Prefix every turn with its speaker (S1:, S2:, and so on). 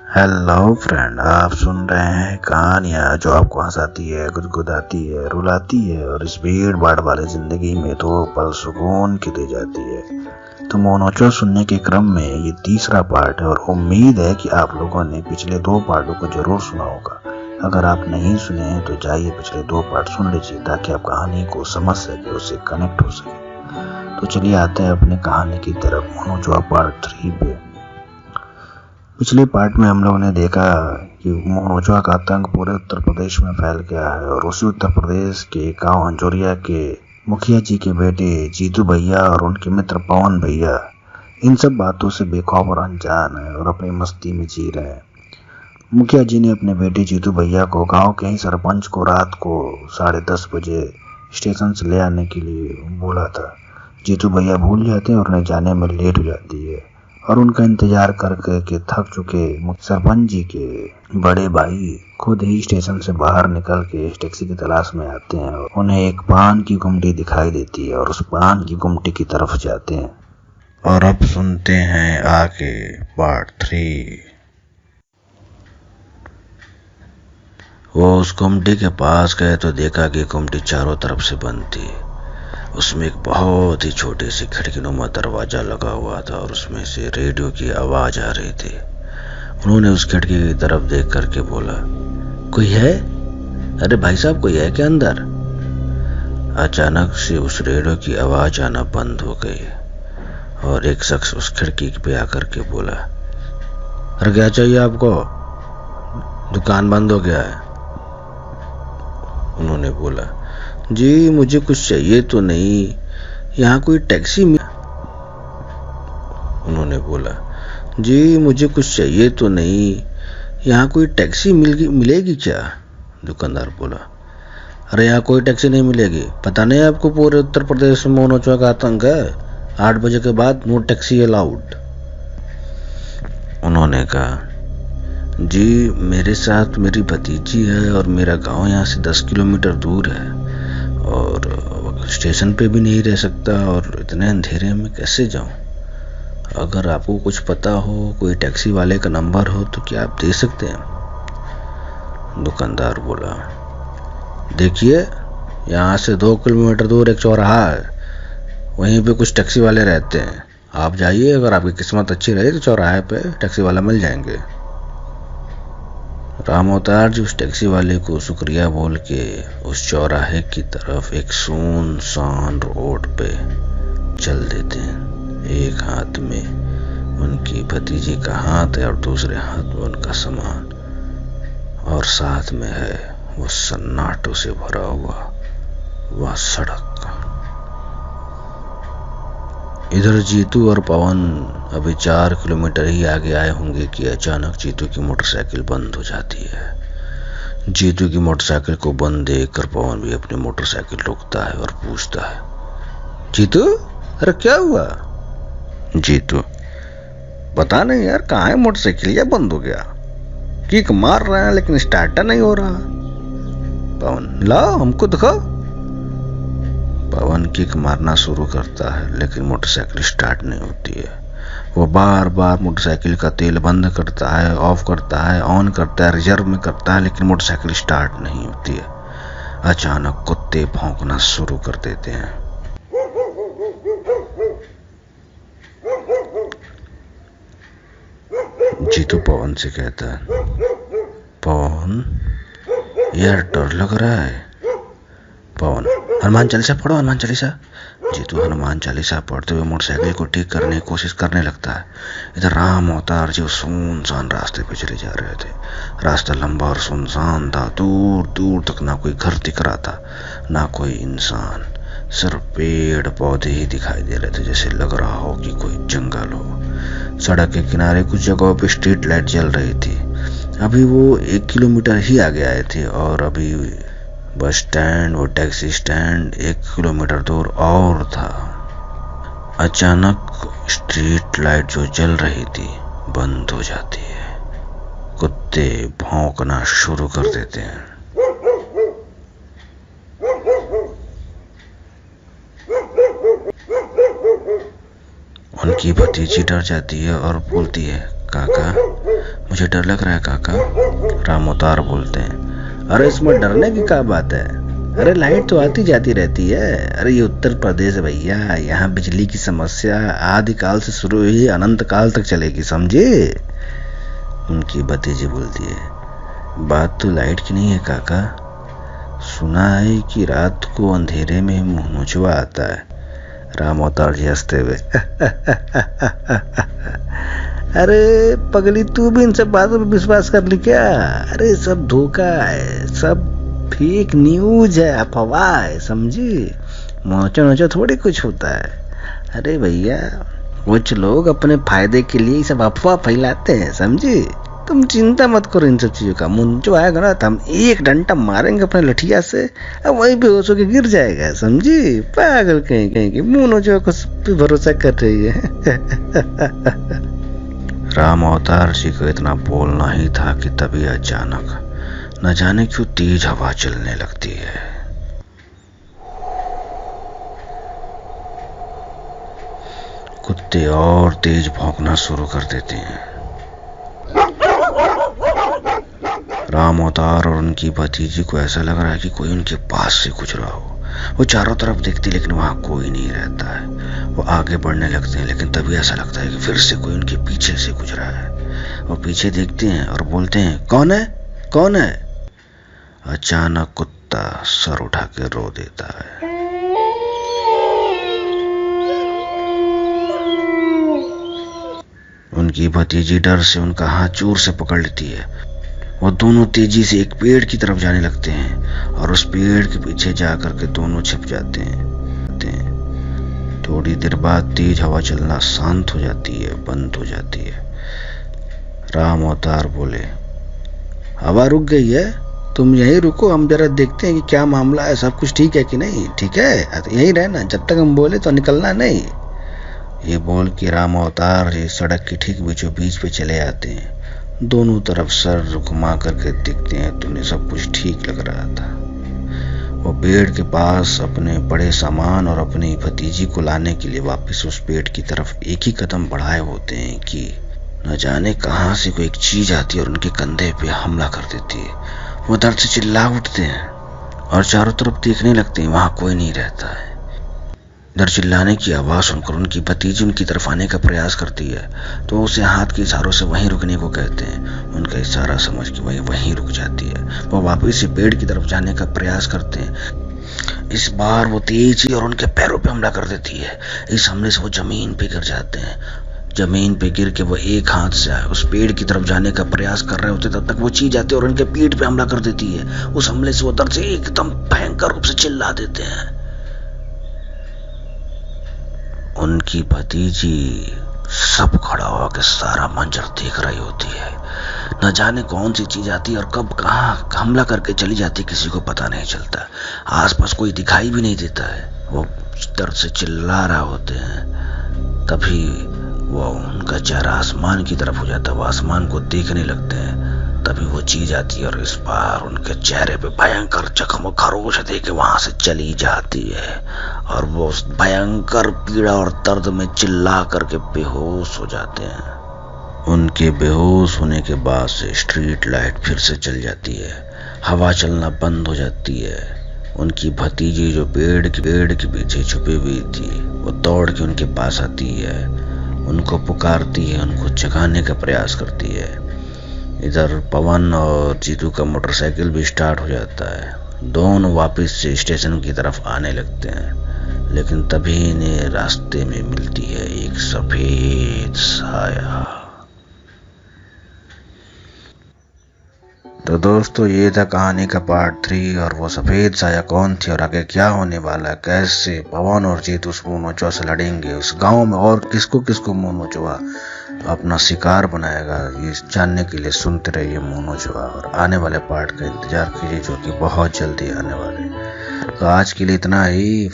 S1: Hello friend, आप सुन रहे हैं कहानियाँ जो आपको हंसाती है, गुदगुदाती है, रुलाती है और इस भीड़ भाड़ वाली जिंदगी में तो पल सुकून की दे जाती है। तो मोनोचो सुनने के क्रम में ये तीसरा पार्ट है और उम्मीद है कि आप लोगों ने पिछले 2 पार्टों को जरूर सुना होगा। अगर आप नहीं सुने हैं तो जाइए पिछले 2 पार्ट सुन लीजिए ताकि आप कहानी को समझ सके, उससे कनेक्ट हो सके। तो चलिए आते हैं अपने कहानी की तरफ, मोनोचो पार्ट 3 पे। पिछले पार्ट में हम लोगों ने देखा कि मोनोचो का आतंक पूरे उत्तर प्रदेश में फैल गया है और उसी उत्तर प्रदेश के गांव अंजोरिया के मुखिया जी के बेटे जीतू भैया और उनके मित्र पवन भैया इन सब बातों से बेखौफ और अनजान है और अपनी मस्ती में जी रहे हैं। मुखिया जी ने अपने बेटे जीतू भैया को गांव के ही सरपंच को रात को 10:30 बजे स्टेशन से ले आने के लिए बोला था। जीतू भैया भूल जाते हैं और उन्हें जाने में लेट हो जाती है और उनका इंतजार करके थक चुके सरपंच जी के बड़े भाई खुद ही स्टेशन से बाहर निकल के टैक्सी की तलाश में आते हैं और उन्हें एक पान की गुमटी दिखाई देती है और उस पान की गुमटी की तरफ जाते हैं। और अब सुनते हैं आगे पार्ट 3। वो उस गुमटी के पास गए तो देखा कि गुमटी चारों तरफ से बंद थी। उसमें एक बहुत ही छोटी सी खिड़कीनुमा दरवाजा लगा हुआ था और उसमें से रेडियो की आवाज आ रही थी। उन्होंने उस खिड़की की तरफ देख करके बोला, कोई है? अरे भाई साहब, कोई है क्या अंदर? अचानक से उस रेडियो की आवाज आना बंद हो गई और एक शख्स उस खिड़की पे आकर के बोला, अरे क्या चाहिए आपको? दुकान बंद हो गया है। उन्होंने बोला, जी मुझे कुछ चाहिए तो नहीं, यहाँ कोई टैक्सी उन्होंने बोला, जी मुझे कुछ चाहिए तो नहीं, यहाँ कोई टैक्सी मिलेगी क्या? दुकानदार बोला, अरे यहाँ कोई टैक्सी नहीं मिलेगी। पता नहीं आपको पूरे उत्तर प्रदेश में मोनोचो का आतंक है। 8 बजे के बाद नो टैक्सी अलाउड। उन्होंने कहा, जी मेरे साथ मेरी भतीजी है और मेरा गांव यहाँ से 10 किलोमीटर दूर है और स्टेशन पे भी नहीं रह सकता और इतने अंधेरे में कैसे जाऊं? अगर आपको कुछ पता हो, कोई टैक्सी वाले का नंबर हो तो क्या आप दे सकते हैं? दुकानदार बोला, देखिए यहाँ से 2 किलोमीटर दूर एक चौराहा है, वहीं पे कुछ टैक्सी वाले रहते हैं। आप जाइए, अगर आपकी किस्मत अच्छी रही तो चौराहे पे टैक्सी वाला मिल जाएंगे। राम अवतार जी उस टैक्सी वाले को शुक्रिया बोल के उस चौराहे की तरफ एक सुनसान रोड पे चल देते हैं। एक हाथ में उनकी भतीजी का हाथ है और दूसरे हाथ में उनका सामान और साथ में है वो सन्नाटों से भरा हुआ वह सड़क। इधर जीतू और पवन अभी 4 किलोमीटर ही आगे आए होंगे कि अचानक जीतू की मोटरसाइकिल बंद हो जाती है। जीतू की मोटरसाइकिल को बंद देखकर पवन भी अपनी मोटरसाइकिल रोकता है और पूछता है, जीतू अरे क्या हुआ? जीतू, पता नहीं यार, कहाँ है मोटरसाइकिल, या बंद हो गया। किक मार रहा है लेकिन स्टार्टर नहीं हो रहा। पवन, लाओ हमको दिखाओ। पवन किक मारना शुरू करता है लेकिन मोटरसाइकिल स्टार्ट नहीं होती है। वो बार बार मोटरसाइकिल का तेल बंद करता है, ऑफ करता है, ऑन करता है, रिजर्व में करता है, लेकिन मोटरसाइकिल स्टार्ट नहीं होती है। अचानक कुत्ते भौंकना शुरू कर देते हैं। जीतू पवन से कहता है, पवन यार डर लग रहा है। पवन, हनुमान चालीसा पढ़ो, हनुमान चालीसा। जीतू हनुमान चालीसा पढ़ते हुए मोटरसाइकिल को ठीक करने की कोशिश करने लगता है। इधर राम अवतार जी सुनसान रास्ते पे चले जा रहे थे। रास्ता लंबा और सुनसान था, दूर दूर तक ना कोई घर दिख रहा था, ना कोई इंसान, सिर्फ पेड़ पौधे ही दिखाई दे रहे थे, जैसे लग रहा हो कि कोई जंगल हो। सड़क के किनारे कुछ जगहों पे स्ट्रीट लाइट जल रही थी। अभी वो 1 किलोमीटर ही आगे आए थे और अभी बस स्टैंड और टैक्सी स्टैंड 1 किलोमीटर दूर और था। अचानक स्ट्रीट लाइट जो जल रही थी बंद हो जाती है। कुत्ते भौंकना शुरू कर देते हैं। उनकी भतीजी डर जाती है और बोलती है, काका, मुझे डर लग रहा है काका, राम अवतार बोलते हैं। अरे इसमें डरने की क्या बात है, अरे लाइट तो आती जाती रहती है। अरे ये उत्तर प्रदेश है भैया, यहाँ बिजली की समस्या आदिकाल से शुरू हुई अनंत काल तक चलेगी, समझे। उनकी भतीजी बोलती है, बात तो लाइट की नहीं है काका, सुना है कि रात को अंधेरे में मुंह नोचवा आता है। राम अवतार जी हंसते हुए अरे पगली, तू भी इन सब बातों पर विश्वास कर ली क्या? अरे सब धोखा है, सब फेक न्यूज है, अफवाह है, समझी। मोचा नोचा थोड़ी कुछ होता है। अरे भैया, कुछ लोग अपने फायदे के लिए सब अफवाह फैलाते हैं, समझी। तुम चिंता मत करो इन सब चीजों का। मुंह जो आएगा ना तो हम एक डंडा मारेंगे अपने लठिया से, अब वही बेहोश होकर गिर जाएगा, समझी। पागल कहीं कहीं की मुंह नोचो को भरोसा कर रही है। राम अवतार जी को इतना बोलना ही था कि तभी अचानक न जाने क्यों तेज हवा चलने लगती है। कुत्ते और तेज भौंकना शुरू कर देते हैं। राम अवतार और उनकी भतीजी को ऐसा लग रहा है कि कोई उनके पास से गुजरा हो। वो चारों तरफ देखती लेकिन वहां कोई नहीं रहता है। वो आगे बढ़ने लगते हैं लेकिन तभी ऐसा लगता है कि फिर से कोई उनके पीछे से गुजरा है। वो पीछे देखते हैं और बोलते हैं, कौन है, कौन है? अचानक कुत्ता सर उठा के रो देता है। उनकी भतीजी डर से उनका हाथ जोर से पकड़ लेती है। वो दोनों तेजी से एक पेड़ की तरफ जाने लगते हैं और उस पेड़ के पीछे जाकर के दोनों छिप जाते हैं। थोड़ी देर बाद तेज हवा चलना शांत हो जाती है, बंद हो जाती है। राम अवतार बोले, हवा रुक गई है, तुम यहीं रुको, हम जरा देखते हैं कि क्या मामला है, सब कुछ ठीक है कि नहीं। ठीक है, यहीं रहना, जब तक हम बोले तो निकलना नहीं। ये बोल के राम अवतार जी सड़क के ठीक बीचों बीच पे चले आते हैं। दोनों तरफ सर घुमा करके देखते हैं तो उन्हें सब कुछ ठीक लग रहा था। वो पेड़ के पास अपने बड़े सामान और अपनी भतीजी को लाने के लिए वापस उस पेड़ की तरफ एक ही कदम बढ़ाए होते हैं कि न जाने कहां से कोई एक चीज आती है और उनके कंधे पे हमला कर देती है। वो दर्द से चिल्ला उठते हैं और चारों तरफ देखने लगते हैं, वहां कोई नहीं रहता है। इधर चिल्लाने की आवाज सुनकर उनकी भतीजी उनकी तरफ आने का प्रयास करती है तो उसे हाथ के इशारों से वहीं रुकने को कहते हैं। उनका इशारा समझ के वही वहीं रुक जाती है। वो वापस से पेड़ की तरफ जाने का प्रयास करते हैं। इस बार वो तेजी और उनके पैरों पे हमला कर देती है। इस हमले से वो जमीन पे गिर जाते हैं। जमीन पे गिर के वो एक हाथ से उस पेड़ की तरफ जाने का प्रयास कर रहे होते तब तक वो चीज आती है और उनके पीठ पे हमला कर देती है। उस हमले से वो दर्द से एकदम भयंकर रूप से चिल्ला देते हैं। उनकी भतीजी सब खड़ा होकर सारा मंजर देख रही होती है। न जाने कौन सी चीज आती है और कब कहाँ हमला करके चली जाती है, किसी को पता नहीं चलता। आसपास कोई दिखाई भी नहीं देता है। वो दर्द से चिल्ला रहा होते हैं। तभी वो उनका चेहरा आसमान की तरफ हो जाता है। वो आसमान को देखने लगते हैं। तभी वो चीज आती है और इस बार उनके चेहरे पे भयंकर जख्म खरोश देके वहां से चली जाती है और वो उस भयंकर पीड़ा और दर्द में चिल्ला करके बेहोश हो जाते हैं। उनके बेहोश होने के बाद से स्ट्रीट लाइट फिर से चल जाती है। हवा चलना बंद हो जाती है। उनकी भतीजी जो पेड़ के पीछे छुपी हुई थी वो दौड़ के उनके पास आती है, उनको पुकारती है, उनको जगाने का प्रयास करती है। इधर पवन और जीतू का मोटरसाइकिल भी स्टार्ट हो जाता है। दोनों वापस से स्टेशन की तरफ आने लगते हैं लेकिन तभी इन्हें रास्ते में मिलती है एक सफेद साया। तो दोस्तों, ये था कहानी का पार्ट 3 और वो सफेद साया कौन थी और आगे क्या होने वाला है, कैसे पवन और जीतू उस मुंह नोचवा से लड़ेंगे, उस गांव में और किसको किसको मुंह नोचवा अपना शिकार बनाएगा, ये जानने के लिए सुनते रहिए मुंह नोचवा और आने वाले पार्ट का इंतजार कीजिए जो कि बहुत जल्दी आने वाले। तो आज के लिए इतना ही।